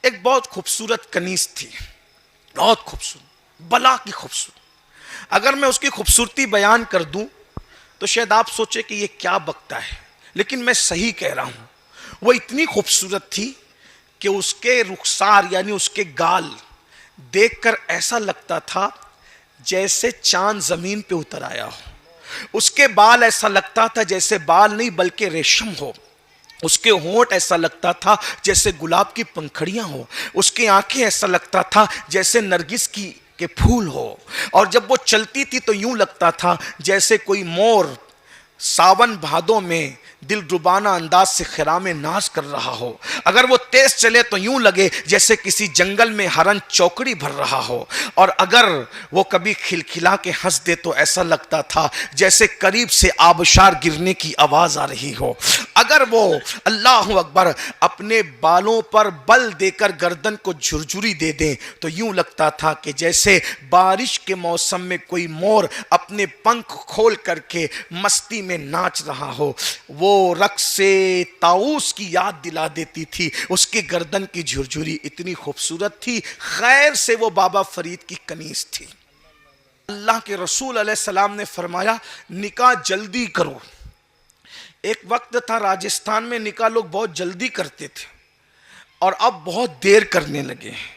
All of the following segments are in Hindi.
एक बहुत खूबसूरत कनीज थी, बहुत खूबसूरत, बला की खूबसूरत। अगर मैं उसकी खूबसूरती बयान कर दूं तो शायद आप सोचे कि ये क्या बकता है, लेकिन मैं सही कह रहा हूं। वो इतनी खूबसूरत थी कि उसके रुखसार यानी उसके गाल देखकर ऐसा लगता था जैसे चांद जमीन पे उतर आया हो। उसके बाल ऐसा लगता था जैसे बाल नहीं बल्कि रेशम हो। उसके होंठ ऐसा लगता था जैसे गुलाब की पंखड़ियां हो। उसकी आंखें ऐसा लगता था जैसे नरगिस की के फूल हो। और जब वो चलती थी तो यूं लगता था जैसे कोई मोर सावन भादों में दिल रुबाना अंदाज से खिरामे नाज कर रहा हो। अगर वो तेज चले तो यूं लगे जैसे किसी जंगल में हरन चौकड़ी भर रहा हो। और अगर वो कभी खिलखिला के हंस दे तो ऐसा लगता था जैसे करीब से आबशार गिरने की आवाज आ रही हो। अगर वो अल्लाह अकबर अपने बालों पर बल देकर गर्दन को झुरझुरी दे दें तो यूं लगता था कि जैसे बारिश के मौसम में कोई मोर अपने पंख खोल करके मस्ती में नाच रहा हो। वो रक्स से ताऊस की याद दिला देती थी। उसकी गर्दन की झुरझुरी इतनी खूबसूरत थी। खैर से वो बाबा फरीद की कनीज थी। अल्लाह के रसूल अलैहिस्सलाम ने फरमाया निकाह जल्दी करो। एक वक्त था राजस्थान में निकाह लोग बहुत जल्दी करते थे और अब बहुत देर करने लगे हैं।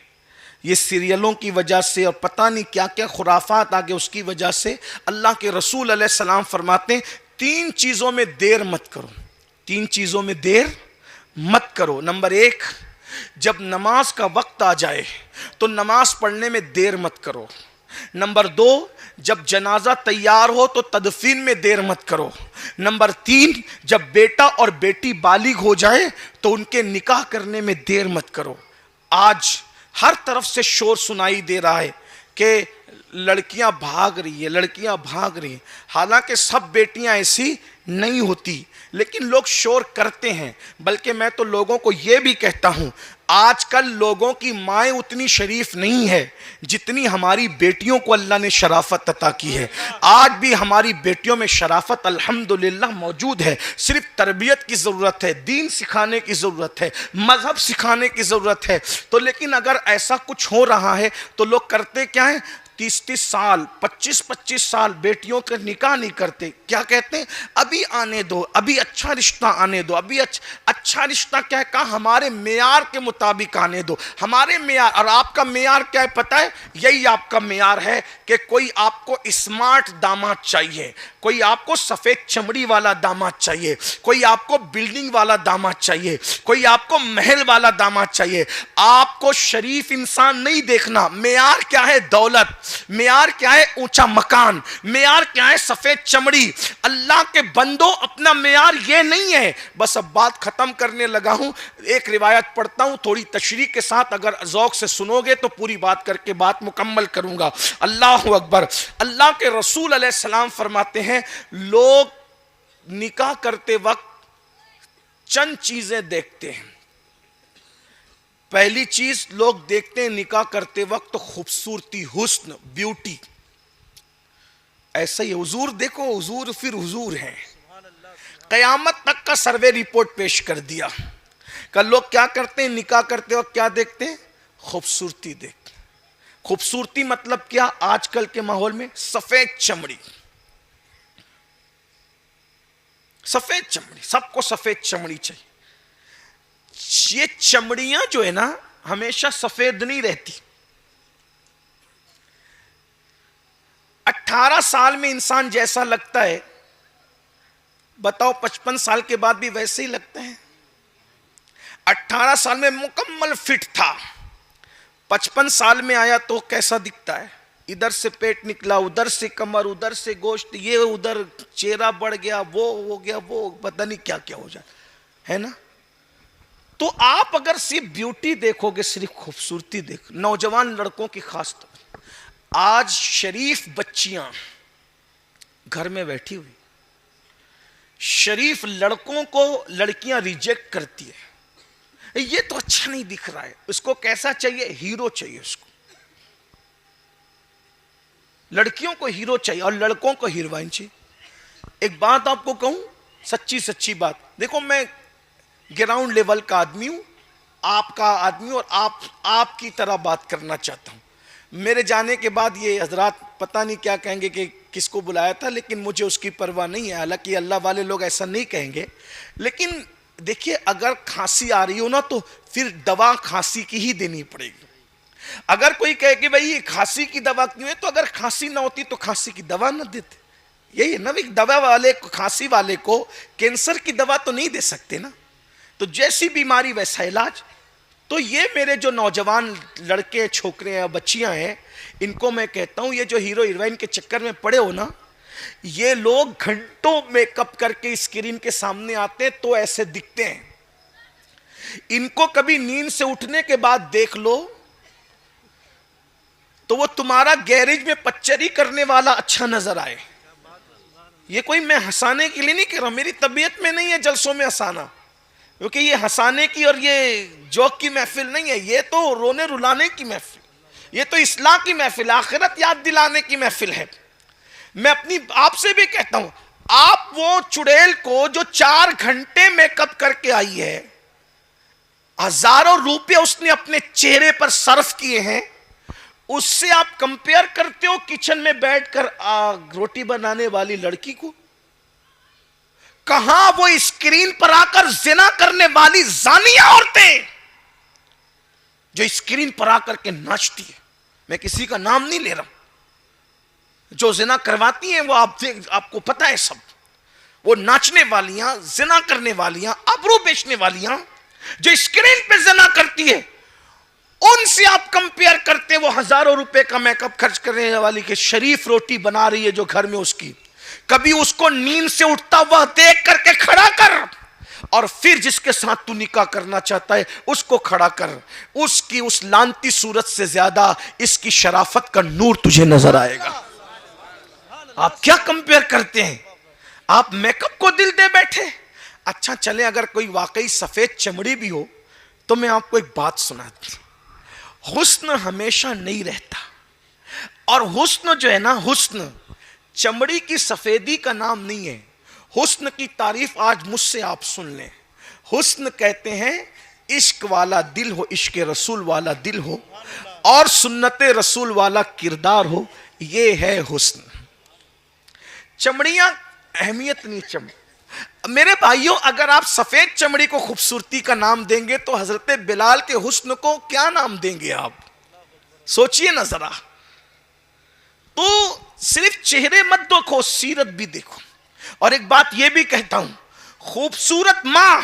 ये सीरियलों की वजह से और पता नहीं क्या क्या खुराफात आ गए, उसकी वजह से अल्लाह के रसूल अलैहिस्सलाम फरमाते हैं 3 चीज़ों में देर मत करो। 3 चीज़ों में देर मत करो। नंबर 1, जब नमाज का वक्त आ जाए तो नमाज पढ़ने में देर मत करो। नंबर 2, जब जनाजा तैयार हो तो तदफीन में देर मत करो। नंबर 3, जब बेटा और बेटी बालिग हो जाए तो उनके निकाह करने में देर मत करो। आज हर तरफ से शोर सुनाई दे रहा है कि लड़कियां भाग रही है, लड़कियां भाग रही हैं। हालांकि सब बेटियां ऐसी नहीं होती, लेकिन लोग शोर करते हैं। बल्कि मैं तो लोगों को यह भी कहता हूं आजकल लोगों की माएँ उतनी शरीफ नहीं है जितनी हमारी बेटियों को अल्लाह ने शराफत अता की है। आज भी हमारी बेटियों में शराफत अल्हम्दुलिल्लाह मौजूद है। सिर्फ तरबियत की ज़रूरत है, दीन सिखाने की ज़रूरत है, मज़हब सिखाने की ज़रूरत है। तो लेकिन अगर ऐसा कुछ हो रहा है तो लोग करते क्या है, 30-30 साल 25-25 साल बेटियों के निकाह नहीं करते। क्या कहते हैं, अभी आने दो, अभी अच्छा रिश्ता आने दो, अभी अच्छा रिश्ता क्या है, कहा हमारे मेयार के मुताबिक आने दो। हमारे मेयार और आपका मेयार क्या है पता है, यही आपका मेयार है कि कोई आपको स्मार्ट दामाद चाहिए, कोई आपको सफेद चमड़ी वाला दामाद चाहिए, कोई आपको बिल्डिंग वाला दामाद चाहिए, कोई आपको महल वाला दामाद चाहिए। आपको शरीफ इंसान नहीं देखना। मेयार क्या है, दौलत। मेयार क्या है, ऊंचा मकान। मेयार क्या है, सफेद चमड़ी। अल्लाह के बंदो अपना मेयार ये नहीं है। बस अब बात खत्म करने लगा हूं। एक रिवायत पढ़ता हूं थोड़ी तशरीह के साथ, अगर ज़ौक़ से सुनोगे तो पूरी बात करके बात मुकम्मल करूंगा। अल्लाह अकबर। अल्लाह के रसूल अलैहिस्सलाम फरमाते हैं लोग निकाह करते वक्त चंद चीजें देखते हैं। पहली चीज लोग देखते हैं निकाह करते वक्त खूबसूरती, हुस्न, ब्यूटी। ऐसा ही हुजूर देखो, हुजूर फिर हुजूर हैं। कयामत तक का सर्वे रिपोर्ट पेश कर दिया। कल लोग क्या करते हैं, निकाह करते वक्त क्या देखते हैं, खूबसूरती देखते हैं। खूबसूरती मतलब क्या, आजकल के माहौल में सफेद चमड़ी, सफेद चमड़ी, सबको सफेद चमड़ी चाहिए। ये चमड़ियां जो है ना हमेशा सफेद नहीं रहती। 18 साल में इंसान जैसा लगता है, बताओ 55 साल के बाद भी वैसे ही लगता है। 18 साल में मुकम्मल फिट था, 55 साल में आया तो कैसा दिखता है, इधर से पेट निकला, उधर से कमर, उधर से गोश्त, ये उधर चेहरा बढ़ गया, वो हो गया, वो पता नहीं क्या क्या हो जाए, है ना। तो आप अगर सिर्फ ब्यूटी देखोगे, सिर्फ खूबसूरती देखो, नौजवान लड़कों की खास तौर, आज शरीफ बच्चियां घर में बैठी हुई, शरीफ लड़कों को लड़कियां रिजेक्ट करती है। ये तो अच्छा नहीं दिख रहा है, उसको कैसा चाहिए, हीरो चाहिए उसको। लड़कियों को हीरो चाहिए और लड़कों को हीरोइन चाहिए। एक बात आपको कहूं, सच्ची सच्ची बात, देखो मैं ग्राउंड लेवल का आदमी हूं, आपका आदमी और आपकी तरह बात करना चाहता हूं। मेरे जाने के बाद ये हजरात पता नहीं क्या कहेंगे कि किसको बुलाया था, लेकिन मुझे उसकी परवाह नहीं है। हालांकि अल्लाह वाले लोग ऐसा नहीं कहेंगे, लेकिन देखिए अगर खांसी आ रही हो ना तो फिर दवा खांसी की ही देनी पड़ेगी। अगर कोई कहे कि भाई ये खांसी की दवा क्यों है, तो अगर खांसी ना होती तो खांसी की दवा ना देते। यही है ना, दवा वाले को, खांसी वाले को कैंसर की दवा तो नहीं दे सकते ना। तो जैसी बीमारी वैसा इलाज। तो ये मेरे जो नौजवान लड़के छोकरे हैं बच्चियां हैं, इनको मैं कहता हूं ये जो हीरो हीरोइन के चक्कर में पड़े हो ना, ये लोग घंटों मेकअप करके स्क्रीन के सामने आते हैं तो ऐसे दिखते हैं। इनको कभी नींद से उठने के बाद देख लो तो वो तुम्हारा गैरेज में पच्चरी करने वाला अच्छा नजर आए। ये कोई मैं हंसाने के लिए नहीं कह रहा, मेरी तबीयत में नहीं है जलसों में हंसाना, क्योंकि ये हंसाने की और ये जोक की महफिल नहीं है, ये तो रोने रुलाने की महफिल, ये तो इस्लाह की महफिल, आखिरत याद दिलाने की महफिल है। मैं अपनी आपसे भी कहता हूं, आप वो चुड़ैल को जो 4 घंटे मेकअप करके आई है, हजारों रुपए उसने अपने चेहरे पर सर्फ किए हैं, उससे आप कंपेयर करते हो किचन में बैठकर रोटी बनाने वाली लड़की को? कहां वो स्क्रीन पर आकर जिना करने वाली जानिया औरतें जो स्क्रीन पर आकर के नाचती है, मैं किसी का नाम नहीं ले रहा, जो जिना करवाती हैं वो आपको पता है सब, वो नाचने वालियां, जिना करने वालियां, आबरू बेचने वालियां जो स्क्रीन पे जिना करती है, उनसे आप कंपेयर करते, वो हजारों रुपए का मेकअप खर्च करने वाली के शरीफ रोटी बना रही है जो घर में उसकी, कभी उसको नींद से उठता हुआ देख करके खड़ा कर, और फिर जिसके साथ तू निकाह करना चाहता है उसको खड़ा कर, उसकी उस लांती सूरत से ज्यादा इसकी शराफत का नूर तुझे नजर आएगा। आप क्या कंपेयर करते हैं? आप मेकअप को दिल दे बैठे। अच्छा चले, अगर कोई वाकई सफेद चमड़ी भी हो तो मैं आपको एक बात सुनाती हूं, हुस्न हमेशा नहीं रहता, और हुस्न जो है ना, हुस्न चमड़ी की सफेदी का नाम नहीं है। हुस्न की तारीफ आज मुझसे आप सुन लें। हुस्न कहते हैं इश्क वाला दिल हो, इश्क रसूल वाला दिल हो, और सुन्नत रसूल वाला किरदार हो, ये है हुस्न। चमड़ियां अहमियत नहीं। मेरे भाइयों, अगर आप सफेद चमड़ी को खूबसूरती का नाम देंगे तो हजरत बिलाल के हुस्न को क्या नाम देंगे आप? सोचिए ना जरा। तो सिर्फ चेहरे मत देखो, सीरत भी देखो। और एक बात यह भी कहता हूं, खूबसूरत मां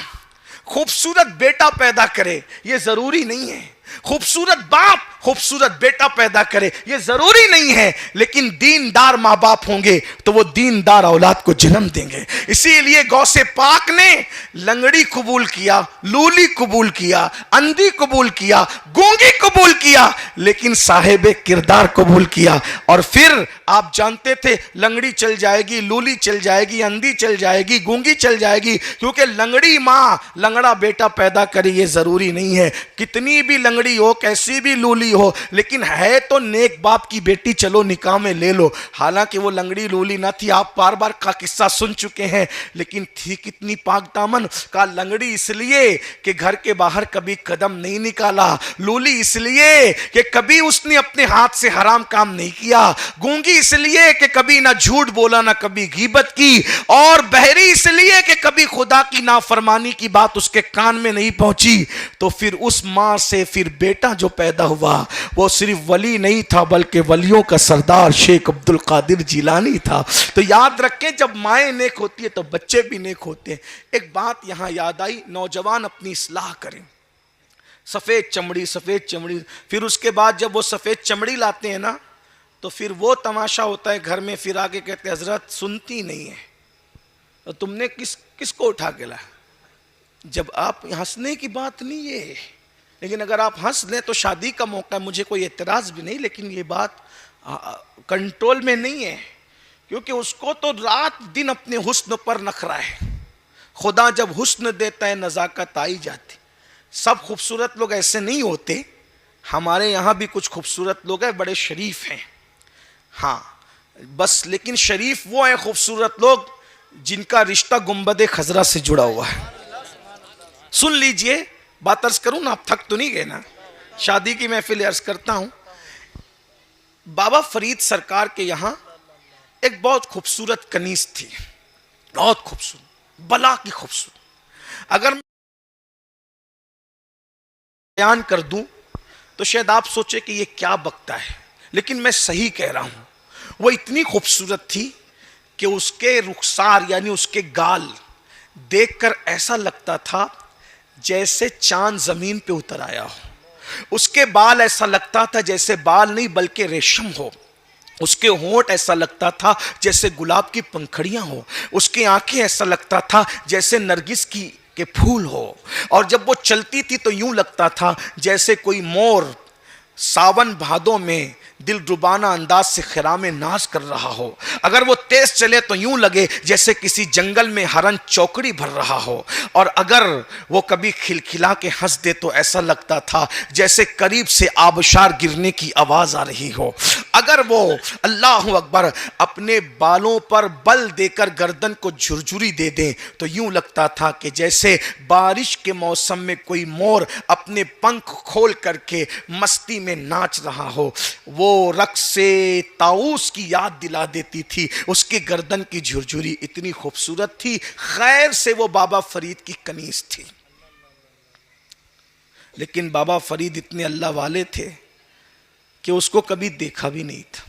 खूबसूरत बेटा पैदा करे ये जरूरी नहीं है, खूबसूरत बाप खूबसूरत बेटा पैदा करे ये जरूरी नहीं है, लेकिन दीनदार माँ बाप होंगे तो वो दीनदार औलाद को जन्म देंगे। इसीलिए गौसे पाक ने लंगड़ी कबूल किया, लूली कबूल किया, अंधी कबूल किया, गूंगी कबूल किया, लेकिन साहेब किरदार कबूल किया। और फिर आप जानते थे लंगड़ी चल जाएगी, लूली चल जाएगी, अंधी चल जाएगी, गूंगी चल जाएगी, क्योंकि लंगड़ी माँ लंगड़ा बेटा पैदा करे ये जरूरी नहीं है। कितनी भी लंगड़ी हो, कैसी भी लूली हो, लेकिन है तो नेक बाप की बेटी, चलो निकाह में ले लो। हालांकि वो लंगड़ी लूली ना थी, आप बार बार का किस्सा सुन चुके हैं, लेकिन थी कितनी पाक दामन। का लंगड़ी इसलिए कि घर के बाहर कभी कदम नहीं निकाला, लूली इसलिए कि कभी उसने अपने हाथ से हराम काम नहीं किया, गूंगी इसलिए कि कभी ना झूठ बोला ना कभी गीबत की, और बहरी इसलिए कि कभी खुदा की नाफरमानी की बात उसके कान में नहीं पहुंची। तो फिर उस मां से फिर बेटा जो पैदा हुआ वो सिर्फ वली नहीं था बल्कि वलियों का सरदार शेख अब्दुल कादिर जिलानी था। तो याद रखें, जब माएँ नेक होती है तो बच्चे भी नेक होते हैं। एक बात यहां याद आई, नौजवान अपनी इस्लाह करें। सफेद चमड़ी, सफेद चमड़ी, फिर उसके बाद जब वो सफेद चमड़ी लाते हैं ना तो फिर वो तमाशा होता है घर में, फिर आगे कहते हैं हजरत सुनती नहीं है, तो तुमने किसको उठा के लाया? जब आप हंसने की बात नहीं है, लेकिन अगर आप हंस लें तो शादी का मौका है, मुझे कोई एतराज भी नहीं, लेकिन ये बात कंट्रोल में नहीं है, क्योंकि उसको तो रात दिन अपने हुस्न पर नखरा है। खुदा जब हुस्न देता है नजाकत आई जाती। सब खूबसूरत लोग ऐसे नहीं होते, हमारे यहाँ भी कुछ खूबसूरत लोग हैं, बड़े शरीफ हैं, हाँ बस, लेकिन शरीफ वो हैं खूबसूरत लोग जिनका रिश्ता गुंबद खजरा से जुड़ा हुआ है। सुन लीजिए, बात अर्ज करूं ना, आप थक तो नहीं गए ना? शादी की महफिल अर्ज करता हूं। बाबा फरीद सरकार के यहां एक बहुत खूबसूरत कनीज थी, बहुत खूबसूरत, बला की खूबसूरत। अगर मैं बयान कर दूं तो शायद आप सोचे कि ये क्या बकता है, लेकिन मैं सही कह रहा हूं। वो इतनी खूबसूरत थी कि उसके रुखसार यानी उसके गाल देखकर ऐसा लगता था जैसे चांद जमीन पे उतर आया हो। उसके बाल ऐसा लगता था जैसे बाल नहीं बल्कि रेशम हो। उसके होंठ ऐसा लगता था जैसे गुलाब की पंखड़ियां हो। उसकी आंखें ऐसा लगता था जैसे नरगिस की के फूल हो। और जब वो चलती थी तो यूं लगता था जैसे कोई मोर सावन भादों में दिल रुबाना अंदाज से खिरामे नाच कर रहा हो। अगर वो तेज चले तो यूं लगे जैसे किसी जंगल में हरन चौकड़ी भर रहा हो। और अगर वो कभी खिलखिला के हंस दे तो ऐसा लगता था जैसे करीब से आबशार गिरने की आवाज आ रही हो। अगर वो अल्लाह अकबर अपने बालों पर बल देकर गर्दन को झुरझुरी दे दे तो यूं लगता था कि जैसे बारिश के मौसम में कोई मोर अपने पंख खोल करके मस्ती में नाच रहा हो। वो रक्स से ताऊस की याद दिला देती थी। उसकी गर्दन की झुरझुरी इतनी खूबसूरत थी। खैर से वो बाबा फरीद की कनीज थी, लेकिन बाबा फरीद इतने अल्लाह वाले थे कि उसको कभी देखा भी नहीं था।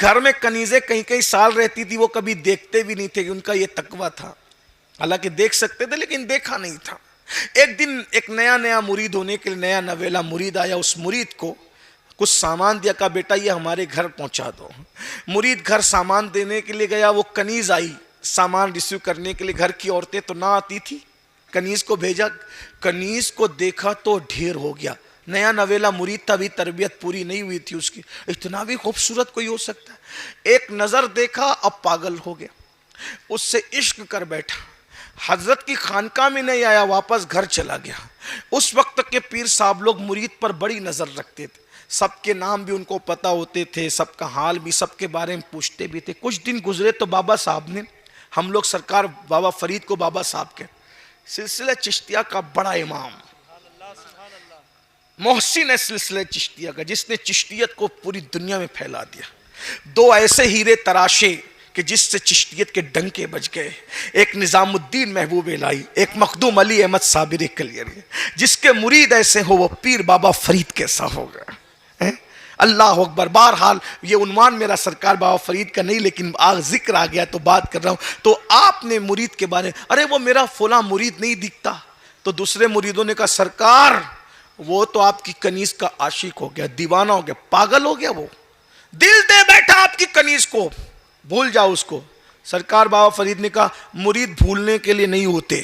घर में कनीजें कई कई साल रहती थी, वो कभी देखते भी नहीं थे कि उनका ये तकवा था। हालांकि देख सकते थे लेकिन देखा नहीं था। एक दिन एक नया मुरीद होने के लिए नया नवेला मुरीद आया। उस मुरीद को कुछ सामान दिया, का बेटा ये हमारे घर पहुंचा दो। मुरीद घर सामान देने के लिए गया। वो कनीज आई सामान रिसीव करने के लिए। घर की औरतें तो ना आती थी, कनीज को भेजा। कनीज को देखा तो ढेर हो गया। नया नवेला मुरीद था, अभी तरबियत पूरी नहीं हुई थी उसकी। इतना भी खूबसूरत कोई हो सकता है? एक नजर देखा, अब पागल हो गया, उससे इश्क कर बैठा। हजरत की खानका में नहीं आया, वापस घर चला गया। उस वक्त के पीर साहब लोग मुरीद पर बड़ी नजर रखते थे। सबके नाम भी उनको पता होते थे, सबका हाल भी, सबके बारे में पूछते भी थे। कुछ दिन गुजरे तो बाबा साहब ने, हम लोग सरकार बाबा फरीद को बाबा साहब के, सिलसिला चिश्तिया का बड़ा इमाम मोहसिन है सिलसिला चिश्तिया का, जिसने चिश्तियत को पूरी दुनिया में फैला दिया। दो ऐसे हीरे तराशे कि जिससे चिश्तियत के डंके बज गए। एक निजामुद्दीन महबूब इलाही, एक मखदूम अली अहमद साबिर कलियरी। जिसके मुरीद ऐसे हो वो पीर बाबा फरीद कैसा होगा? अल्लाह अकबर। बहरहाल ये उन्वान मेरा सरकार बाबा फरीद का नहीं, लेकिन जिक्र आ गया तो बात कर रहा हूं। तो आपने मुरीद के बारे में, अरे वो मेरा फुला मुरीद नहीं दिखता। तो दूसरे मुरीदों ने कहा सरकार वो तो आपकी कनीज का आशिक हो गया, दीवाना हो गया, पागल हो गया, वो दिल दे बैठा आपकी कनीज को, भूल जाओ उसको। सरकार बाबा फरीद ने कहा मुरीद भूलने के लिए नहीं होते,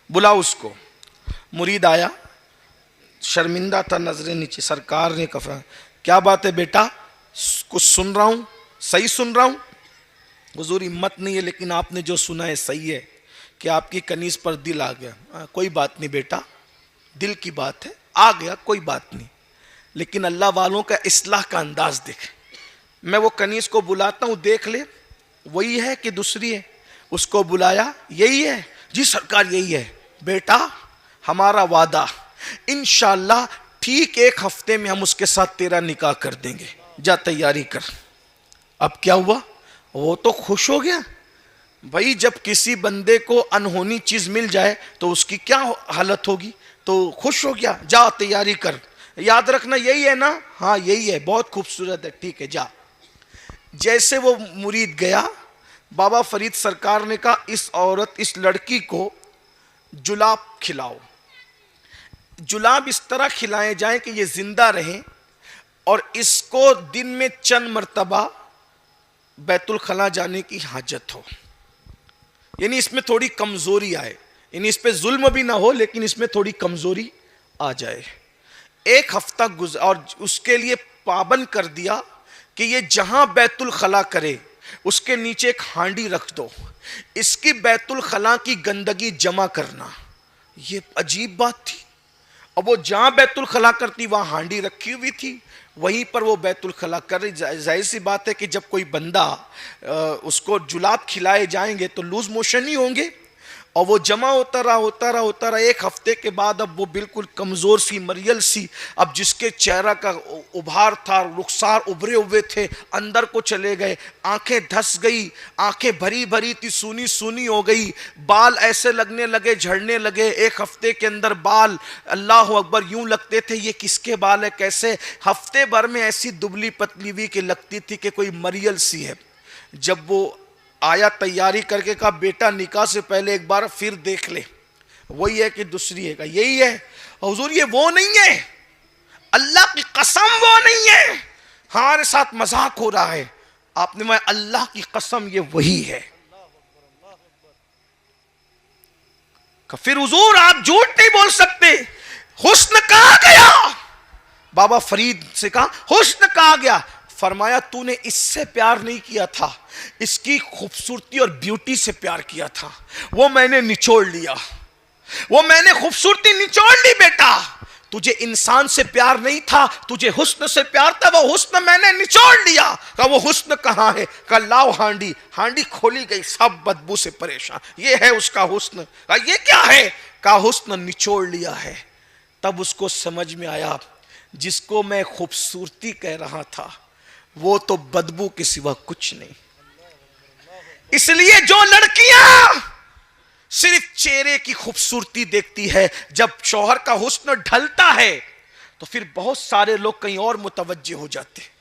बुलाओ उसको। मुरीद आया, शर्मिंदा था, नजरें नीचे। सरकार ने कहा क्या बात है बेटा, कुछ सुन रहा हूं, सही सुन रहा हूं? हुजूर हिम्मत नहीं है, लेकिन आपने जो सुना है सही है कि आपकी कनीज पर दिल आ गया। कोई बात नहीं बेटा, दिल की बात है, आ गया, कोई बात नहीं, लेकिन अल्लाह वालों का इस्लाह का अंदाज देख। मैं वो कनीज को बुलाता हूं, देख ले वही है कि दूसरी है। उसको बुलाया, यही है जी सरकार, यही है। बेटा हमारा वादा, इंशाअल्लाह ठीक 1 हफ्ते में हम उसके साथ तेरा निकाह कर देंगे, जा तैयारी कर। अब क्या हुआ, वो तो खुश हो गया। भाई जब किसी बंदे को अनहोनी चीज मिल जाए तो उसकी क्या हालत होगी, तो खुश हो गया। जा तैयारी कर, याद रखना यही है ना? हाँ यही है, बहुत खूबसूरत है, ठीक है जा। जैसे वो मुरीद गया, बाबा फरीद सरकार ने कहा इस औरत, इस लड़की को जुलाब खिलाओ। जुलाब इस तरह खिलाए जाएं कि ये जिंदा रहे और इसको दिन में चंद मर्तबा बैतुल खला जाने की हाजत हो, यानी इसमें थोड़ी कमजोरी आए, यानी इस पे जुल्म भी ना हो लेकिन इसमें थोड़ी कमजोरी आ जाए। 1 हफ्ता और उसके लिए पाबंद कर दिया कि ये जहां बैतुल खला करे उसके नीचे एक हांडी रख दो, इसकी बैतुल खला की गंदगी जमा करना। ये अजीब बात थी। अब वो जहां बैतुल खला करती वहां हांडी रखी हुई थी, वहीं पर वो बैतुल खला कर रही। जाहिर सी बात है कि जब कोई बंदा उसको जुलाब खिलाए जाएंगे तो लूज मोशन ही होंगे। और वो जमा होता रहा। एक हफ्ते के बाद अब वो बिल्कुल कमज़ोर सी, मरियल सी, अब जिसके चेहरा का उभार था, रुखसार उभरे हुए थे, अंदर को चले गए। आंखें धस गई, आंखें भरी भरी थी, सूनी सूनी हो गई। बाल ऐसे लगने लगे, झड़ने लगे। एक हफ्ते के अंदर बाल, अल्लाह अकबर, यूं लगते थे ये किसके बाल है, कैसे। हफ्ते भर में ऐसी दुबली पतली हुई कि लगती थी कि कोई मरियल सी है। जब वो आया तैयारी करके, कहा बेटा निकाह से पहले एक बार फिर देख ले, वही है कि दूसरी है? यही है। हुजूर ये वो नहीं है, अल्लाह की कसम वो नहीं है, हमारे साथ मजाक हो रहा है। आपने, मैं अल्लाह की कसम ये वही है। फिर हुजूर आप झूठ नहीं बोल सकते, हुस्न कहां गया? बाबा फरीद से कहा हुस्न कहां गया? फरमाया तूने इससे प्यार नहीं किया था, इसकी खूबसूरती और ब्यूटी से प्यार किया था, वो मैंने निचोड़ लिया, वो मैंने खूबसूरती निचोड़ ली बेटा। तुझे इंसान से प्यार नहीं था, तुझे हुस्न से प्यार था, वो हुस्न मैंने निचोड़ लिया। कहा वो हुस्न कहां है? कहा लाओ हांडी। हांडी खोली गई, सब बदबू से परेशान, ये है उसका हुस्न। कहा ये क्या है? कहा हुस्न निचोड़ लिया है। तब उसको समझ में आया, जिसको मैं खूबसूरती कह रहा था वो तो बदबू के सिवा कुछ नहीं। इसलिए जो लड़कियां सिर्फ चेहरे की खूबसूरती देखती है, जब शौहर का हुस्न ढलता है तो फिर बहुत सारे लोग कहीं और मुतवज्जे हो जाते हैं।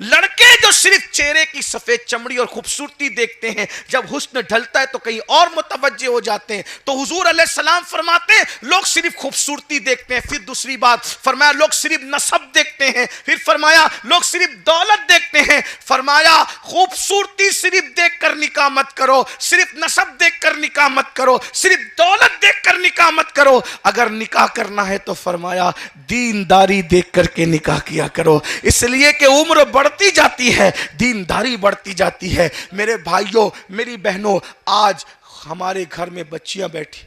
लड़के जो सिर्फ चेहरे की सफेद चमड़ी और खूबसूरती देखते हैं, जब हुस्न ढलता है तो कहीं और मुतवज्जे हो जाते हैं। तो हुजूर अलैहिस्सलाम फरमाते हैं लोग सिर्फ खूबसूरती देखते हैं। फिर दूसरी बात फरमाया लोग सिर्फ नसब देखते हैं। फिर फरमाया लोग सिर्फ दौलत देखते हैं। फरमाया खूबसूरती सिर्फ देखकर निकाह मत करो, सिर्फ नसब देखकर निकाह मत करो, सिर्फ दौलत देखकर निकाह मत करो। अगर निकाह करना है तो फरमाया दीनदारी देख करके निकाह किया करो। इसलिए कि उम्र बढ़ती जाती है, दीनदारी बढ़ती जाती है। मेरे भाइयों, मेरी बहनों, आज हमारे घर में बच्चियां बैठी,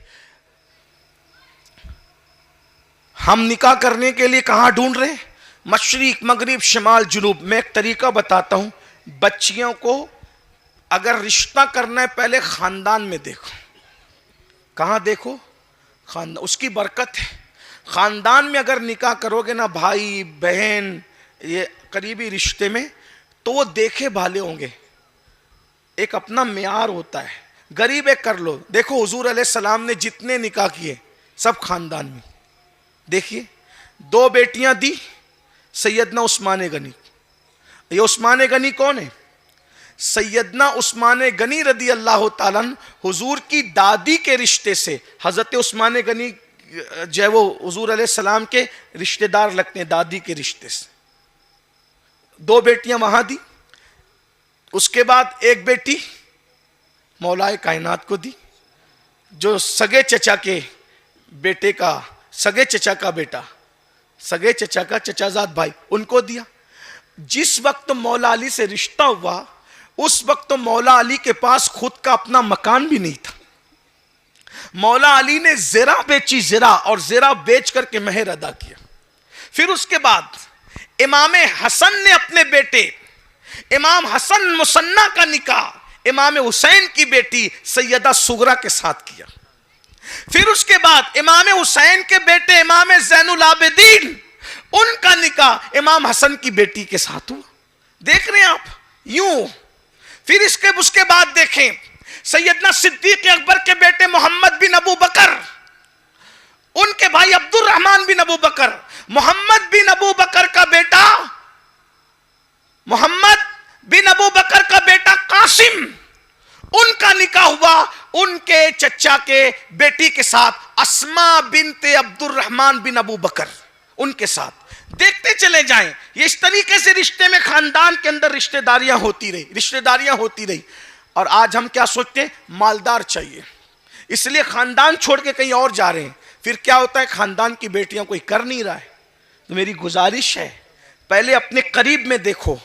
हम निकाह करने के लिए कहां ढूंढ रहे हैं? मशरिक, मगरिब, शिमाल, जुनूब। मैं एक तरीका बताता हूं, बच्चियों को अगर रिश्ता करना है पहले खानदान में देखो। कहां देखो? खानदान, उसकी बरकत है। खानदान में अगर निकाह करोगे ना, भाई बहन, ये करीबी रिश्ते में, तो वो देखे भाले होंगे। एक अपना मियार होता है। गरीब एक कर लो। देखो हुजूर अलैहिस्सलाम ने जितने निकाह किए सब खानदान में। देखिए 2 बेटियां दी सैयदना उस्मान गनी। ये उस्मान गनी कौन है? सैयदना उस्मान गनी रदी अल्लाह ताला हुजूर की दादी के रिश्ते से, हजरत उस्मान गनी जो है वो हुजूर अलैहिस्सलाम के रिश्तेदार लगते हैं, दादी के रिश्ते से। 2 बेटियां वहां दी। उसके बाद एक बेटी मौलाए कायनात को दी, जो सगे चचा के बेटे का, सगे चचा का बेटा, सगे चचा का चचाजाद भाई, उनको दिया। जिस वक्त मौला अली से रिश्ता हुआ उस वक्त मौला अली के पास खुद का अपना मकान भी नहीं था। मौला अली ने ज़रा बेची, ज़रा, और ज़रा बेच करके मेहर अदा किया। फिर उसके बाद इमाम हसन ने अपने बेटे इमाम हसन मुसन्ना का निकाह इमाम हुसैन की बेटी सैयदा सुगरा के साथ किया। फिर उसके बाद इमाम हुसैन के बेटे इमाम ज़ैनुल आबिदीन, उनका निकाह इमाम हसन की बेटी के साथ हुआ। देख रहे हैं आप यूं। फिर उसके बाद देखें सैयदना सिद्दीक अकबर के बेटे मोहम्मद बिन अबू बकर, उनके भाई अब्दुल रहमान बिन अबू बकर, मोहम्मद बिन अबू बकर का बेटा, मोहम्मद बिन अबू बकर का बेटा कासिम, उनका निकाह हुआ उनके चचा के बेटी के साथ, अस्मा बिनते अब्दुल रहमान बिन अबू बकर, उनके साथ। देखते चले जाएं, ये इस तरीके से रिश्ते में, खानदान के अंदर रिश्तेदारियां होती रही। और आज हम क्या सोचते हैं? मालदार चाहिए, इसलिए खानदान छोड़ के कहीं और जा रहे हैं। फिर क्या होता है? खानदान की बेटियां कोई कर नहीं रहा है। तो मेरी गुजारिश है, पहले अपने करीब में देखो,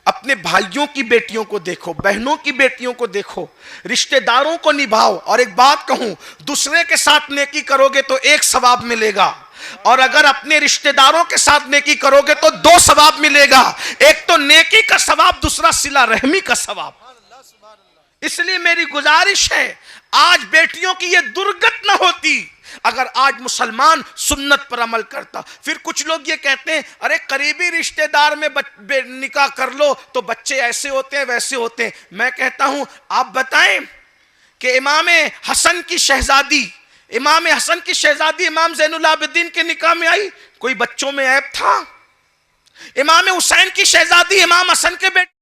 अपने भाइयों की बेटियों को देखो, बहनों की बेटियों को देखो, रिश्तेदारों को निभाओ। और एक बात कहूं, दूसरे के साथ नेकी करोगे तो 1 सवाब मिलेगा, और अगर अपने रिश्तेदारों के साथ नेकी करोगे तो 2 सवाब मिलेगा। एक तो नेकी का सवाब, दूसरा सिला रहमी का सवाब। इसलिए मेरी गुजारिश है, आज बेटियों की ये दुर्गत ना होती अगर आज मुसलमान सुन्नत पर अमल करता। फिर कुछ लोग ये कहते हैं अरे करीबी रिश्तेदार में निकाह कर लो तो बच्चे ऐसे होते हैं वैसे होते हैं। मैं कहता हूं आप बताएं कि इमाम हसन की शहजादी इमाम ज़ैनुल आबिदीन के निकाह में आई, कोई बच्चों में ऐब था? इमाम हुसैन की शहजादी इमाम हसन के बेटे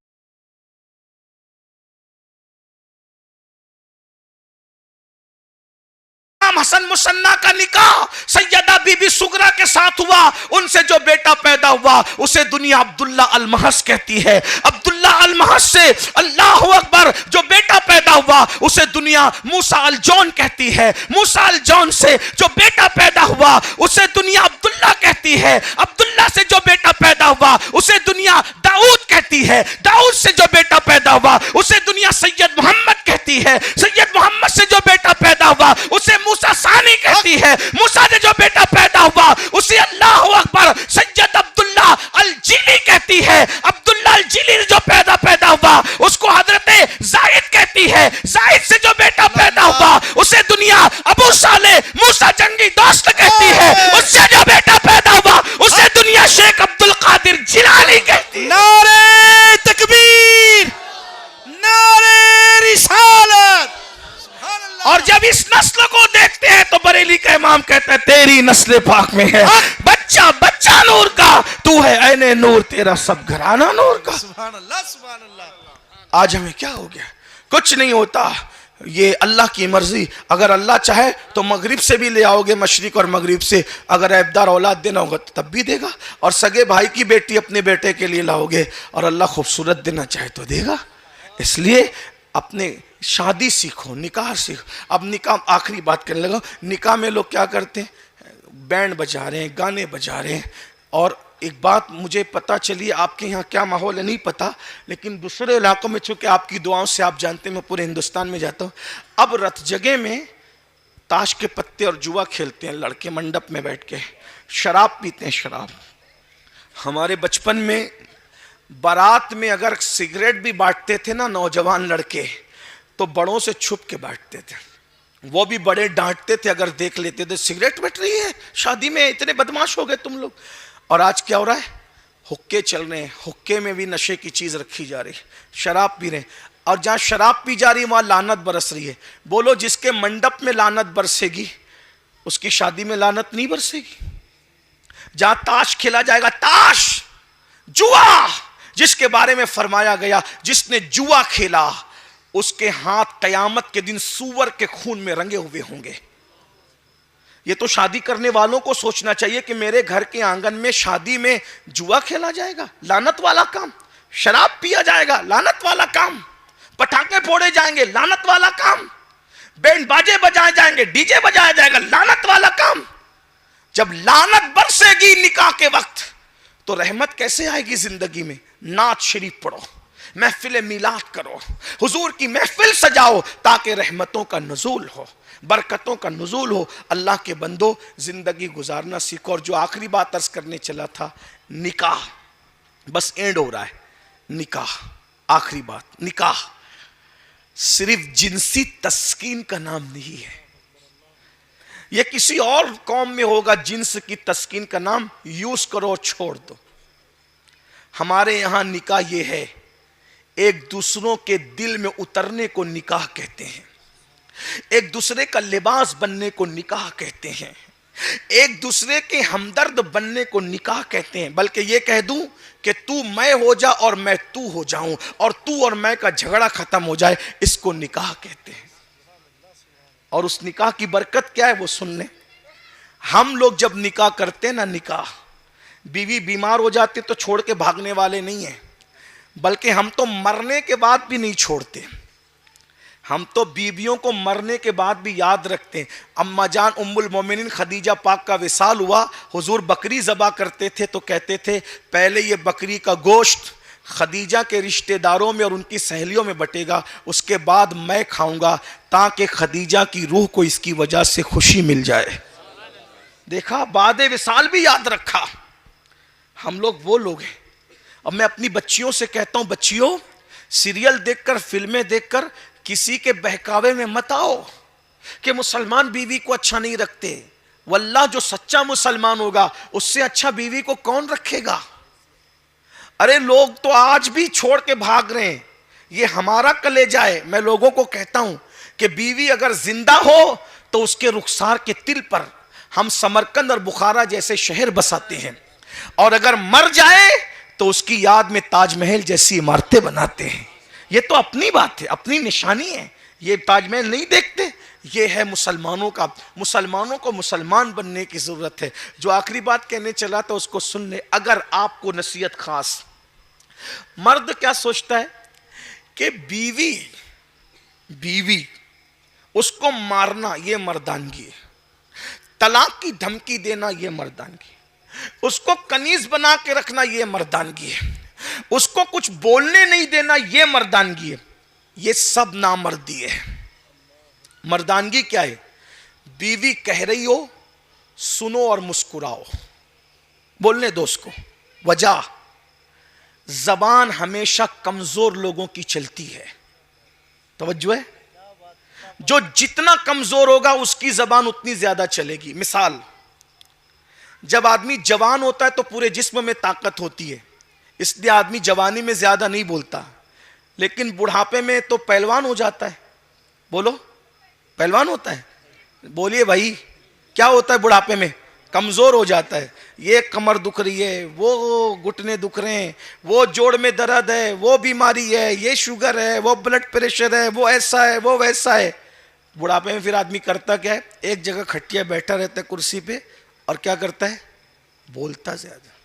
हसन मुसन्ना का निकाह सैयदा बीबी सुगरा के साथ हुआ। उनसे जो बेटा पैदा हुआ उसे दुनिया अब्दुल्ला अल महस कहती है। अब्दुल्ला अल महस से अल्लाह अकबर जो बेटा पैदा हुआ उसे दुनिया मूसा अल जौन कहती है। मूसा अल जौन से जो बेटा पैदा हुआ उसे दुनिया अब्दुल्ला कहती है। अब्दुल्ला से जो बेटा पैदा हुआ उसे दुनिया दाऊद कहती है। दाऊद से जो बेटा पैदा हुआ उसे दुनिया सैयद मोहम्मद कहती है। सैयद मोहम्मद से जो बेटा पैदा हुआ उसे मूसा सानी कहती है। मूसा से जो बेटा पैदा हुआ उसे अल्लाह अकबर सैयद अब्दुल्ला अल जिली कहती है। अब्दुल्ला अल जिली जो पैदा हुआ उसको हजरत जायद कहती है। जायद से जो बेटा पैदा हुआ उसे दुनिया अबू साले मूसा जंगी दोस्त कहती है। उससे जो बेटा पैदा हुआ उसे दुनिया शेख अब्दुल कादिर जिलानी कहती है। नारे तकबीर, नारे रिसालत। और जब इस नस्ल को देखते हैं तो बरेली का इमाम कहता है तेरी नस्ल पाक में है बच्चा बच्चा नूर का, तू है ऐने नूर, तेरा सब घराना नूर का। सुभान अल्लाह, सुभान अल्लाह। आज हमें क्या हो गया? कुछ नहीं होता, ये अल्लाह की मर्जी। अगर अल्लाह चाहे तो मगरिब से भी ले आओगे, मशरिक और मगरिब से। अगर ऐबदार औलाद देना होगा तो तब भी देगा। और सगे भाई की बेटी अपने बेटे के लिए लाओगे और अल्लाह खूबसूरत देना चाहे तो देगा। इसलिए अपने शादी सीखो, निकाह सीखो। अब निकाह, आखिरी बात करने लगा, निकाह में लोग क्या करते हैं? बैंड बजा रहे हैं, गाने बजा रहे हैं। और एक बात मुझे पता चली, आपके यहाँ क्या माहौल है नहीं पता, लेकिन दूसरे इलाकों में चूंकि आपकी दुआओं से आप जानते हैं मैं पूरे हिंदुस्तान में जाता हूँ, अब रत जगह में ताश के पत्ते और जुआ खेलते हैं लड़के मंडप में बैठ के, शराब पीते हैं। शराब, हमारे बचपन में बारात में अगर सिगरेट भी बांटते थे ना नौजवान लड़के, तो बड़ों से छुप के बांटते थे। वो भी बड़े डांटते थे अगर देख लेते थे सिगरेट बट रही है शादी में, इतने बदमाश हो गए तुम लोग। और आज क्या हो रहा है? हुक्के चल रहे हैं, हुक्के में भी नशे की चीज रखी जा रही, शराब पी रहे हैं। और जहां शराब पी जा रही है वहां लानत बरस रही है। बोलो जिसके मंडप में लानत बरसेगी उसकी शादी में लानत नहीं बरसेगी। जहां ताश खेला जाएगा, ताश, जुआ, जिसके बारे में फरमाया गया जिसने जुआ खेला उसके हाथ कयामत के दिन सूअर के खून में रंगे हुए होंगे। ये तो शादी करने वालों को सोचना चाहिए कि मेरे घर के आंगन में शादी में जुआ खेला जाएगा, लानत वाला काम। शराब पिया जाएगा, लानत वाला काम। पटाखे फोड़े जाएंगे, लानत वाला काम। बैंड बाजे बजाए जाएंगे, डीजे बजाया जाएगा, लानत वाला काम। जब लानत बरसेगी निकाह के वक्त तो रहमत कैसे आएगी जिंदगी में? नात शरीफ पढ़ो, महफिल मिलाद करो, हुजूर की महफिल सजाओ ताकि रहमतों का नुज़ूल हो, बरकतों का नुज़ूल हो। अल्लाह के बंदो जिंदगी गुजारना सीखो। और जो आखिरी बात अर्ज करने चला था, निकाह, बस एंड हो रहा है। निकाह, आखिरी बात, निकाह सिर्फ जिनसी तस्कीन का नाम नहीं है। यह किसी और कौम में होगा जिन्स की तस्कीन का नाम, यूज करो और छोड़ दो। हमारे यहां निकाह यह है, एक दूसरों के दिल में उतरने को निकाह कहते हैं, एक दूसरे का लिबास बनने को निकाह कहते हैं, एक दूसरे के हमदर्द बनने को निकाह कहते हैं। बल्कि ये कह दूं कि तू मैं हो जा और मैं तू हो जाऊं और तू और मैं का झगड़ा खत्म हो जाए, इसको निकाह कहते हैं। और उस निकाह की बरकत क्या है वो सुन लें। हम लोग जब निकाह करते हैं ना, निकाह, बीवी बीमार हो जाती तो छोड़ के भागने वाले नहीं है, बल्कि हम तो मरने के बाद भी नहीं छोड़ते। हम तो बीवियों को मरने के बाद भी याद रखते हैं। अम्मा जान उम्मुल मोमिनीन खदीजा पाक का विसाल हुआ, हुजूर बकरी ज़बा करते थे तो कहते थे पहले ये बकरी का गोश्त खदीजा के रिश्तेदारों में और उनकी सहेलियों में बटेगा, उसके बाद मैं खाऊंगा ताकि खदीजा की रूह को इसकी वजह से खुशी मिल जाए। देखा, बाद विसाल भी याद रखा। हम लोग वो लोग हैं। अब मैं अपनी बच्चियों से कहता हूं, बच्चियों सीरियल देखकर, फिल्में देखकर किसी के बहकावे में मत आओ। कि मुसलमान बीवी को अच्छा नहीं रखते। वल्लाह जो सच्चा मुसलमान होगा उससे अच्छा बीवी को कौन रखेगा। अरे लोग तो आज भी छोड़ के भाग रहे हैं, ये हमारा कलेजा है। मैं लोगों को कहता हूं कि बीवी अगर जिंदा हो तो उसके रुखसार के तिल पर हम समरकंद और बुखारा जैसे शहर बसाते हैं, और अगर मर जाए तो उसकी याद में ताजमहल जैसी इमारतें बनाते हैं। ये तो अपनी बात है, अपनी निशानी है। ये ताजमहल नहीं देखते, ये है मुसलमानों का। मुसलमानों को मुसलमान बनने की जरूरत है। जो आखिरी बात कहने चला तो उसको सुन ले। अगर आपको नसीहत खास, मर्द क्या सोचता है कि बीवी उसको मारना ये मर्दानगी है, तलाक की धमकी देना ये मर्दानगी, उसको कनीज बना के रखना ये मर्दानगी है, उसको कुछ बोलने नहीं देना ये मर्दानगी है। ये सब नामर्दी है। मर्दानगी क्या है? बीवी कह रही हो सुनो और मुस्कुराओ, बोलने दो उसको। वजह, जबान हमेशा कमजोर लोगों की चलती है। तवज्जो है? जो जितना कमजोर होगा उसकी जबान उतनी ज्यादा चलेगी। मिसाल, जब आदमी जवान होता है तो पूरे जिस्म में ताकत होती है, इसलिए आदमी जवानी में ज्यादा नहीं बोलता, लेकिन बुढ़ापे में तो पहलवान हो जाता है। बोलो, पहलवान होता है। बोलिए भाई, क्या होता है बुढ़ापे में? कमजोर हो जाता है। ये कमर दुख रही है, वो घुटने दुख रहे हैं, वो जोड़ में दर्द है, वो बीमारी है, ये शुगर है, वो ब्लड प्रेशर है, वो ऐसा है, वो वैसा है। बुढ़ापे में फिर आदमी करता क्या है? एक जगह खटिया बैठा रहता है कुर्सी पे, और क्या करता है? बोलता ज्यादा।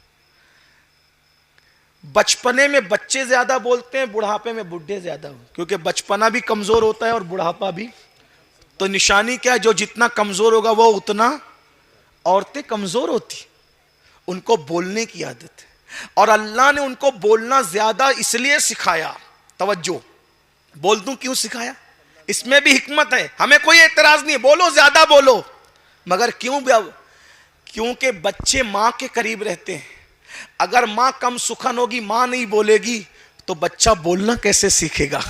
बचपने में बच्चे ज्यादा बोलते हैं, बुढ़ापे में बुढ़े ज्यादा, क्योंकि बचपना भी कमजोर होता है और बुढ़ापा भी। तो निशानी क्या है? जो जितना कमजोर होगा वो उतना, औरतें कमजोर होती, उनको बोलने की आदत है, और अल्लाह ने उनको बोलना ज्यादा इसलिए सिखाया। तवज्जो, बोल दूं क्यों सिखाया? इसमें भी हिकमत है। हमें कोई एतराज नहीं है, बोलो, ज्यादा बोलो, मगर क्यों? क्योंकि बच्चे मां के करीब रहते हैं। अगर मां कम सुखन होगी, मां नहीं बोलेगी, तो बच्चा बोलना कैसे सीखेगा?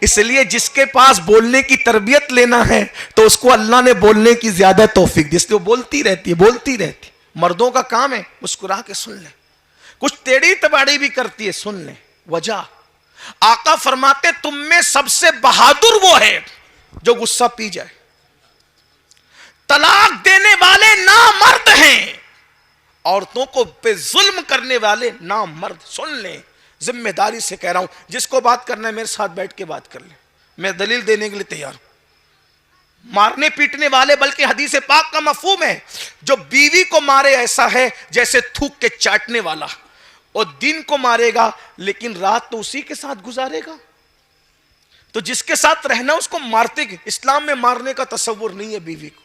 इसलिए जिसके पास बोलने की तरबियत लेना है तो उसको अल्लाह ने बोलने की ज्यादा तौफीक दी, इसलिए वो बोलती रहती है, बोलती रहती है। मर्दों का काम है मुस्कुरा के सुन ले, कुछ टेढ़ी तबाड़ी भी करती है, सुन ले। वजह, आका फरमाते तुम में सबसे बहादुर वो है जो गुस्सा पी जाए। तलाक देने वाले नामर्द हैं, औरतों को पे जुल्म करने वाले नामर्द। सुन ले, जिम्मेदारी से कह रहा हूं, जिसको बात करना है मेरे साथ बैठ के बात कर ले, मैं दलील देने के लिए तैयार हूं। मारने पीटने वाले, बल्कि हदीस पाक का मफहूम है, जो बीवी को मारे ऐसा है जैसे थूक के चाटने वाला, और दिन को मारेगा लेकिन रात तो उसी के साथ गुजारेगा। तो जिसके साथ रहना उसको मारते। इस्लाम में मारने का तस्वुर नहीं है बीवी को।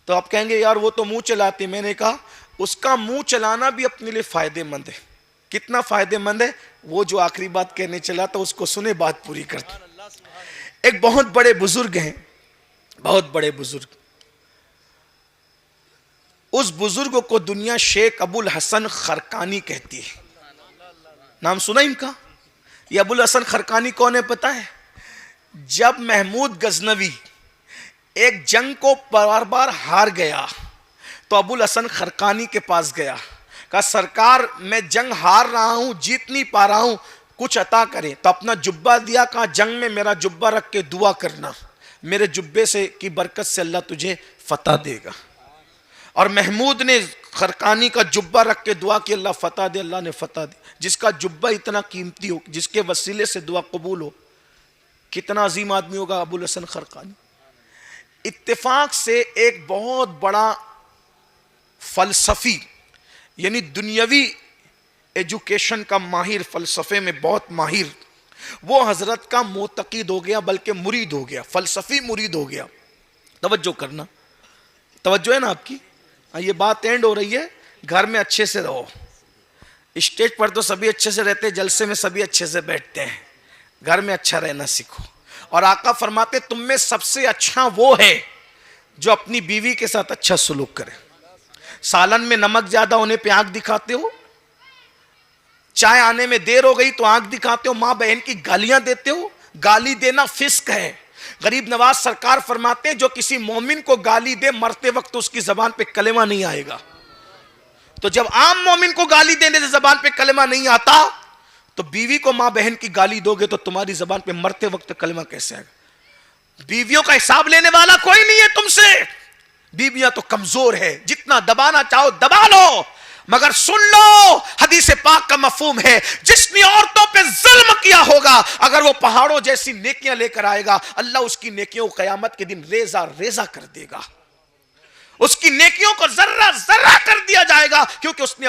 तो आप कहेंगे यार वो तो मुंह चलाती। मैंने कहा उसका मुंह चलाना भी अपने लिए फायदेमंद है। कितना फायदेमंद है? वो जो आखिरी बात कहने चला तो उसको सुने, बात पूरी करते। एक बहुत बड़े बुजुर्ग हैं, बहुत बड़े बुजुर्ग। उस बुजुर्ग को दुनिया शेख अबुल हसन खरकानी कहती है। नाम सुना इनका? ये अबुल हसन खरकानी कौन है पता है? जब महमूद गजनवी एक जंग को बार बार हार गया तो अबुल हसन खरकानी के पास गया, कहा सरकार मैं जंग हार रहा हूं, जीत नहीं पा रहा हूं, कुछ अता करें। तो अपना जुब्बा दिया, कहा जंग में मेरा जुब्बा रख के दुआ करना, मेरे जुब्बे से की बरकत से अल्लाह तुझे फतह देगा। और महमूद ने खरकानी का जुब्बा रख के दुआ की, अल्लाह फतह दे, अल्लाह ने फतह दी। जिसका जुब्बा इतना कीमती हो, जिसके वसीले से दुआ कबूल हो, कितना अजीम आदमी होगा अबुल हसन खरकानी। इत्तेफाक से एक बहुत बड़ा फलसफी, यानी दुनियावी एजुकेशन का माहिर, फलसफे में बहुत माहिर, वो हजरत का मोतकीद हो गया, बल्कि मुरीद हो गया, फलसफी मुरीद हो गया। तवज्जो करना, तवज्जो है ना आपकी? ये बात एंड हो रही है। घर में अच्छे से रहो, स्टेज पर तो सभी अच्छे से रहते हैं, जलसे में सभी अच्छे से बैठते हैं, घर में अच्छा रहना सीखो। और आका फरमाते तुम में सबसे अच्छा वो है जो अपनी बीवी के साथ अच्छा सलूक करे। सालन में नमक ज्यादा होने पे आंख दिखाते हो, चाय आने में देर हो गई तो आंख दिखाते हो, मां बहन की गालियां देते हो। गाली देना फिस्क है, गरीब नवाज सरकार फरमाते हैं जो किसी मोमिन को गाली दे मरते वक्त उसकी जबान पे कलेमा नहीं आएगा। तो जब आम मोमिन को गाली देने से जबान पे कलेमा नहीं आता, तो बीवी को मां बहन की गाली दोगे तो तुम्हारी जबान पे मरते वक्त कलेमा कैसे आएगा? बीवियों का हिसाब लेने वाला कोई नहीं है तुमसे। बीवियां तो कमजोर है, जितना दबाना चाहो दबा लो, मगर सुन लो हदीस पाक का मफहूम है, जिसने औरतों पे जुल्म किया होगा अगर वो पहाड़ों जैसी नेकियां लेकर आएगा, अल्लाह उसकी नेकियों को कयामत के दिन रेजा रेजा कर देगा। उसकी नेकियों को जर्रा जर्रा कर दिया जाएगा, क्योंकि उसने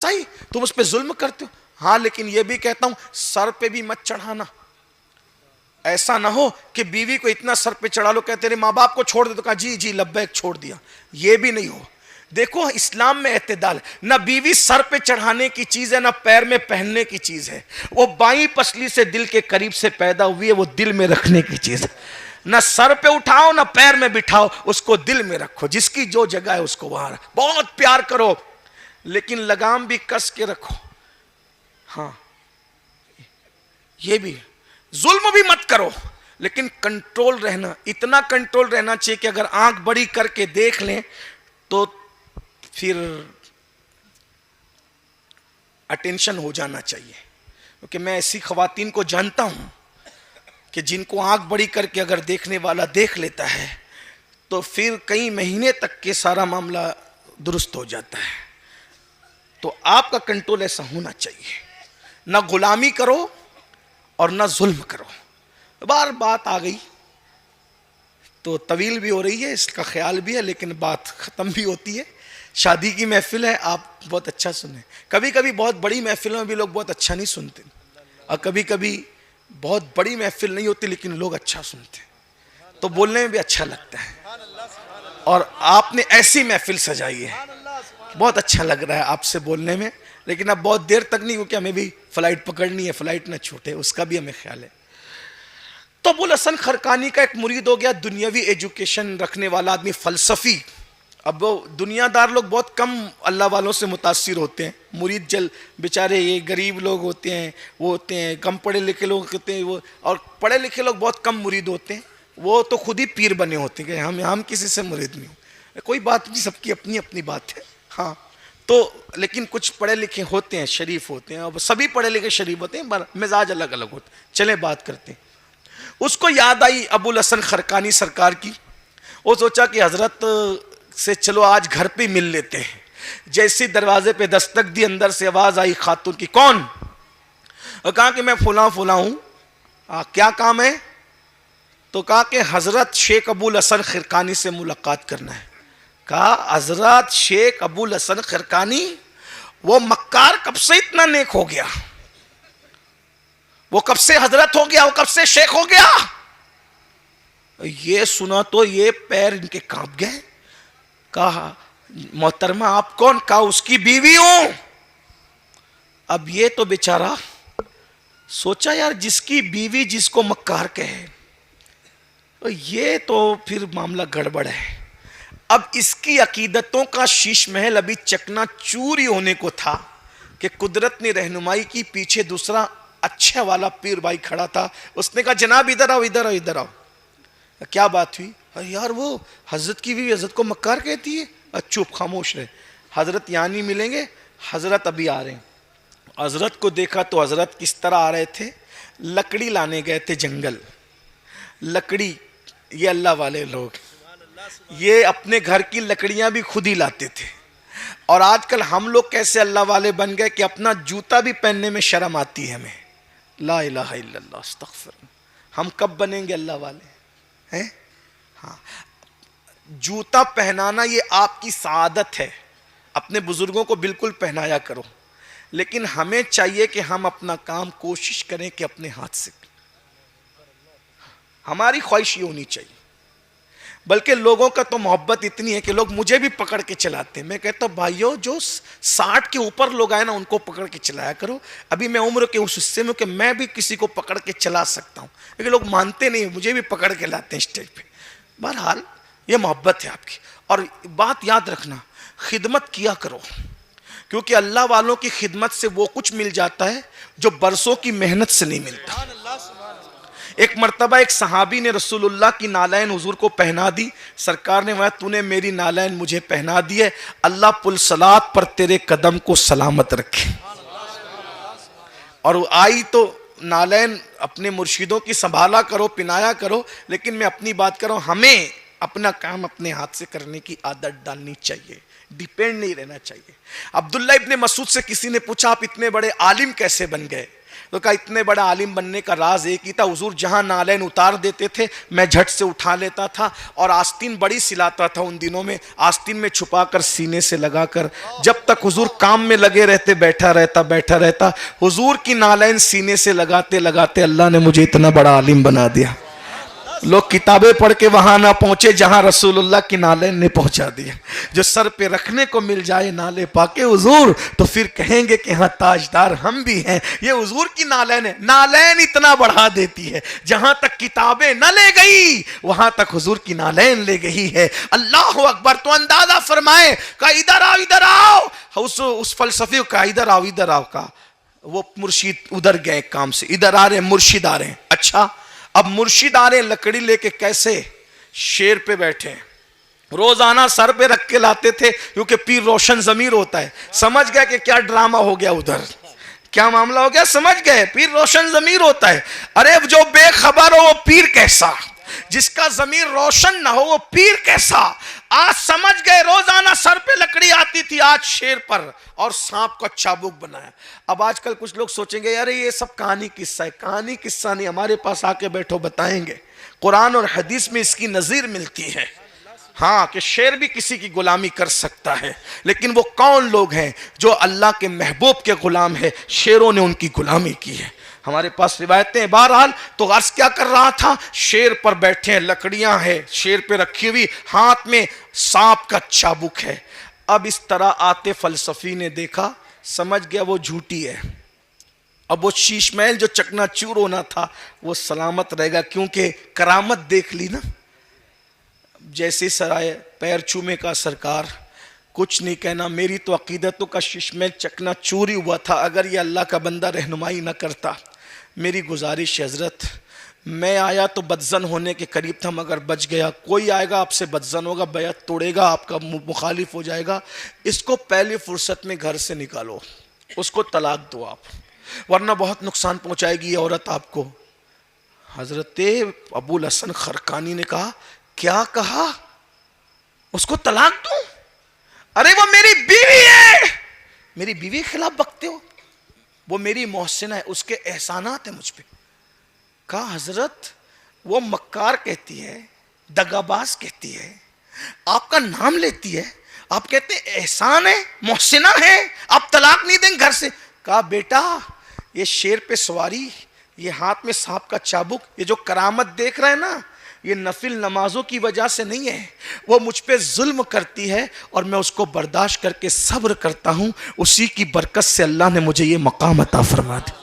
सही तुम उस पर जुल्म करते हो। हाँ, लेकिन यह भी कहता हूं सर पे भी मत चढ़ाना। ऐसा ना हो कि बीवी को इतना सर पे चढ़ा लो, कहते रहे माँ बाप को छोड़ दे, तो कहा जी जी लब्बैक छोड़ दिया। यह भी नहीं हो। देखो इस्लाम में एतदाल, ना बीवी सर पे चढ़ाने की चीज है ना पैर में पहनने की चीज है। वो बाईं पसली से दिल के करीब से पैदा हुई है, वो दिल में रखने की चीज है। ना सर पे उठाओ ना पैर में बिठाओ, उसको दिल में रखो। जिसकी जो जगह है उसको वहां बहुत प्यार करो, लेकिन लगाम भी कस के रखो। हाँ, ये भी जुल्म भी मत करो, लेकिन कंट्रोल रहना, इतना कंट्रोल रहना चाहिए कि अगर आंख बड़ी करके देख लें तो फिर अटेंशन हो जाना चाहिए। क्योंकि मैं ऐसी खवातीन को जानता हूं कि जिनको आंख बड़ी करके अगर देखने वाला देख लेता है तो फिर कई महीने तक के सारा मामला दुरुस्त हो जाता है। तो आपका कंट्रोल ऐसा होना चाहिए, ना गुलामी करो और ना जुल्म करो। बार बात आ गई तो तवील भी हो रही है, इसका ख्याल भी है, लेकिन बात ख़त्म भी होती है। शादी की महफिल है, आप बहुत अच्छा सुने। कभी कभी बहुत बड़ी महफिलों में भी लोग बहुत अच्छा नहीं सुनते, और कभी कभी बहुत बड़ी महफिल नहीं होती लेकिन लोग अच्छा सुनते, तो बोलने में भी अच्छा लगता है। और आपने ऐसी महफिल सजाई है, बहुत अच्छा लग रहा है आपसे बोलने में। लेकिन अब बहुत देर तक नहीं, क्योंकि हमें भी फ्लाइट पकड़नी है, फ्लाइट ना छूटे उसका भी हमें ख्याल है। तो अबुल हसन खरकानी का एक मुरीद हो गया, दुनियावी एजुकेशन रखने वाला आदमी, फलसफी। अब वो दुनियादार लोग बहुत कम अल्लाह वालों से मुतासिर होते हैं। मुरीद जल बेचारे ये गरीब लोग होते हैं, वो होते हैं कम पढ़े लिखे लोग होते हैं वो, और पढ़े लिखे लोग बहुत कम मुरीद होते हैं। वो तो खुद ही पीर बने होते हैं कि हम किसी से मुरीद नहीं हो। कोई बात नहीं, सबकी अपनी अपनी बात है। हाँ, तो लेकिन कुछ पढ़े लिखे होते हैं, शरीफ होते हैं, और सभी पढ़े लिखे शरीफ होते हैं, पर मिजाज अलग अलग होते हैं। चले बात करते हैं। उसको याद आई अबुल हसन खरकानी सरकार की। वो सोचा कि हजरत से चलो आज घर पे मिल लेते हैं। जैसे दरवाजे पे दस्तक दी, अंदर से आवाज आई खातून की, कौन? और कहा कि मैं फुला फुला हूं, क्या काम है? तो कहा कि हजरत शेख अबुल हसन खरकानी से मुलाकात करना है। कहा हजरत शेख अबुल हसन खरकानी? वो मक्कार कब से इतना नेक हो गया? वो कब से हजरत हो गया? वो कब से शेख हो गया? ये सुना तो ये पैर इनके कांप गए। कहा मोहतरमा आप कौन? कहा उसकी बीवी हूं। अब ये तो बेचारा सोचा यार, जिसकी बीवी जिसको मक्कार कहे, तो ये तो फिर मामला गड़बड़ है। अब इसकी अकीदतों का शीश महल अभी चकना चूरी होने को था कि कुदरत ने रहनुमाई की। पीछे दूसरा अच्छा वाला पीर भाई खड़ा था। उसने कहा जनाब इधर आओ, इधर आओ, इधर आओ। क्या बात हुई? अरे यार वो हजरत की बीवी हजरत को मक्कार कहती है। चुप, खामोश रहे। हजरत यहाँ नहीं मिलेंगे, हजरत अभी आ रहे हैं। हजरत को देखा तो हजरत किस तरह आ रहे थे? लकड़ी लाने गए थे जंगल। लकड़ी, ये अल्लाह वाले लोग, ये अपने घर की लकड़ियां भी खुद ही लाते थे। और आजकल हम लोग कैसे अल्लाह वाले बन गए कि अपना जूता भी पहनने में शर्म आती है हमें। ला इलाहा इल्लल्लाह, अस्तगफिर। हम कब बनेंगे अल्लाह वाले हैं? हाँ, जूता पहनाना ये आपकी सादत है। अपने बुजुर्गों को बिल्कुल पहनाया करो, लेकिन हमें चाहिए कि हम अपना काम कोशिश करें कि अपने हाथ से। हमारी ख्वाहिश ये होनी चाहिए। बल्कि लोगों का तो मोहब्बत इतनी है कि लोग मुझे भी पकड़ के चलाते हैं। मैं कहता हूँ भाइयों, जो 60 के ऊपर लोग आए ना, उनको पकड़ के चलाया करो। अभी मैं उम्र के उस हिस्से में कि मैं भी किसी को पकड़ के चला सकता हूँ, लेकिन लोग मानते नहीं, मुझे भी पकड़ के लाते हैं स्टेज पे। बहरहाल ये मोहब्बत है आपकी। और बात याद रखना, खिदमत किया करो। क्योंकि अल्लाह वालों की खिदमत से वो कुछ मिल जाता है जो बरसों की मेहनत से नहीं मिलता। एक मर्तबा एक सहाबी ने रसूलुल्लाह की नालैन हुजूर को पहना दी। सरकार ने वह तूने मेरी नालैन मुझे पहना दी है, अल्लाह पुल सलात पर तेरे कदम को सलामत रखे। और आई तो नालैन अपने मुर्शिदों की संभाला करो, पिनाया करो, लेकिन मैं अपनी बात कर रहा हूं, हमें अपना काम अपने हाथ से करने की आदत डालनी चाहिए, डिपेंड नहीं रहना चाहिए। अब्दुल्ला इब्ने मसूद से किसी ने पूछा आप इतने बड़े आलिम कैसे बन गए? तो कहा इतने बड़ा आलिम बनने का राज एक ही था, हुजूर जहां नालैन उतार देते थे मैं झट से उठा लेता था और आस्तीन बड़ी सिलाता था उन दिनों में, आस्तीन में छुपाकर सीने से लगाकर जब तक हुजूर काम में लगे रहते बैठा रहता। हुजूर की नालैन सीने से लगाते लगाते अल्लाह ने मुझे इतना बड़ा आलिम बना दिया। लोग किताबें पढ़ के वहां ना पहुंचे जहां रसूलुल्लाह की नालैन ने पहुंचा दिया। जो सर पे रखने को मिल जाए नाले पाके हुजूर, तो फिर कहेंगे कि हाँ ताजदार हम भी हैं। ये हुजूर की नालैन है, नालैन इतना बढ़ा देती है, जहां तक किताबें न ले गई वहां तक हुजूर की नालैन ले गई है। अल्लाह अकबर। तो अंदाजा फरमाए का इधर आओ, उस फलसफे का इधर आओ का वो मुर्शिद उधर गए काम से, इधर आ रहे मुर्शिद आ रहे। अच्छा, अब मुर्शिद आ रहे लकड़ी लेके, कैसे? शेर पे बैठे, रोजाना सर पे रख के लाते थे क्योंकि पीर रोशन जमीर होता है। समझ गए कि क्या ड्रामा हो गया, उधर क्या मामला हो गया, समझ गए पीर रोशन जमीर होता है। अरे जो बेखबर हो वो पीर कैसा, जिसका जमीर रोशन ना हो वो पीर कैसा। आज समझ गए, रोजाना सर पे लकड़ी आती थी, आज शेर पर और सांप का चाबुक बनाया। अब आजकल कुछ लोग सोचेंगे अरे ये सब कहानी किस्सा है। कहानी किस्सा नहीं, हमारे पास आके बैठो बताएंगे। कुरान और हदीस में इसकी नजीर मिलती है, हाँ, कि शेर भी किसी की गुलामी कर सकता है। लेकिन वो कौन लोग हैं जो अल्लाह के महबूब के गुलाम है? शेरों ने उनकी गुलामी की है। हमारे पास रिवायतें। बहरहाल तो अर्ज क्या कर रहा था, शेर पर बैठे हैं, लकड़ियां हैं शेर पे रखी हुई, हाथ में सांप का चाबुक है। अब इस तरह आते फलसफी ने देखा, समझ गया वो झूठी है। अब वो शीश महल जो चकनाचूर होना था वो सलामत रहेगा, क्योंकि करामत देख ली ना। जैसे सराय पैर चूमे का सरकार, कुछ नहीं कहना, मेरी तो अकीदतों का शीश महल चकनाचूर ही हुआ था अगर ये अल्लाह का बंदा रहनुमाई न करता। मेरी गुजारिश हजरत, मैं आया तो बदजन होने के करीब था मगर बच गया। कोई आएगा आपसे बदजन होगा, बैत तोड़ेगा, आपका मुखालिफ हो जाएगा, इसको पहली फुर्सत में घर से निकालो, उसको तलाक दो आप, वरना बहुत नुकसान पहुंचाएगी ये औरत आपको। हजरत अबुल हसन खरकानी ने कहा, क्या कहा? उसको तलाक दूं? अरे वो मेरी बीवी है, मेरी बीवी के खिलाफ बकते हो? वो मेरी मोहसिना है, उसके एहसानात है मुझ पे। कहा हजरत वो मक्कार कहती है, दगाबाज कहती है, आपका नाम लेती है, आप कहते हैं एहसान है, मोहसिना है, आप तलाक नहीं देंगे घर से। कहा बेटा ये शेर पे सवारी, ये हाथ में सांप का चाबुक, ये जो करामत देख रहे हैं ना, ये नफिल नमाजों की वजह से नहीं है, वो मुझ पे जुल्म करती है और मैं उसको बर्दाश्त करके सब्र करता हूं, उसी की बरकत से अल्लाह ने मुझे ये मकाम अता फरमा दिया।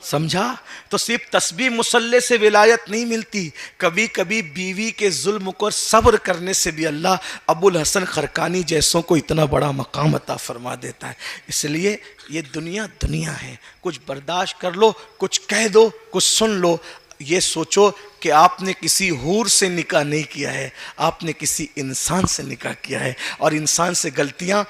समझा? तो सिर्फ तस्बीह मुसल्ले से विलायत नहीं मिलती, कभी कभी बीवी के जुल्म को सब्र करने से भी अल्लाह अबुल हसन खरकानी जैसों को इतना बड़ा मकाम अता फरमा देता है। इसलिए ये दुनिया दुनिया है, कुछ बर्दाश्त कर लो, कुछ कह दो, कुछ सुन लो। ये सोचो कि आपने किसी हूर से निकाह नहीं किया है, आपने किसी इंसान से निकाह किया है, और इंसान से गलतियां